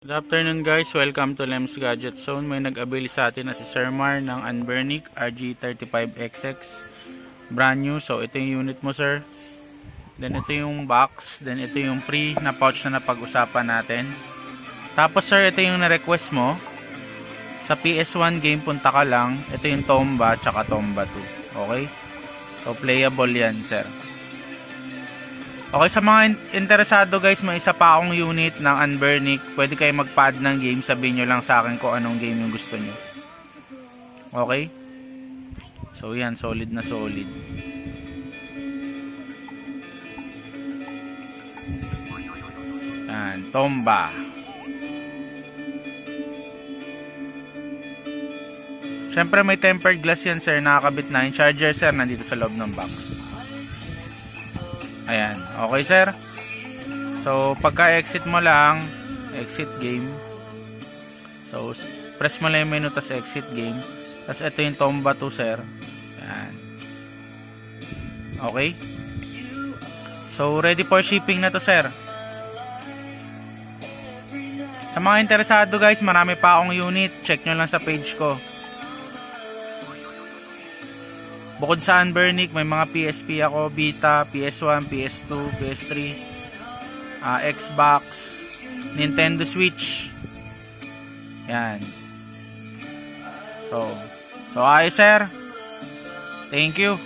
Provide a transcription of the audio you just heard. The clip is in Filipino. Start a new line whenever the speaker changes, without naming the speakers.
Good afternoon guys, welcome to Lems Gadget Zone. May nag-avail sa atin na si Sir Mar ng Anbernic RG35XX brand new. So ito yung unit mo sir, then ito yung box, then ito yung free na pouch na napag-usapan natin. Tapos sir, ito yung na-request mo sa PS1 game, punta ka lang. Ito yung Tomba tsaka Tomba 2. Okay, so playable yan sir. Okay, sa mga interesado guys, may isa pa akong unit ng Anbernic. Pwede kayo mag-pad ng game. Sabihin nyo lang sa akin kung anong game yung gusto nyo. Okay? So yan, solid na solid. Yan, Tomba. Siyempre may tempered glass yan sir. Nakakabit na yung charger sir. Nandito sa loob ng box. Ayan, okay sir. So pagka exit mo lang, exit game. So press mo lang yung menu, tas exit game. Tas ito yung Tomba 2 sir. Ayan. Okay. So ready for shipping na to sir. Sa mga interesado guys, marami pa akong unit. Check nyo lang sa page ko. Bukod sa Anbernic, may mga PSP ako, Vita, PS1, PS2, PS3, Xbox, Nintendo Switch. Yan. So ayos sir. Thank you.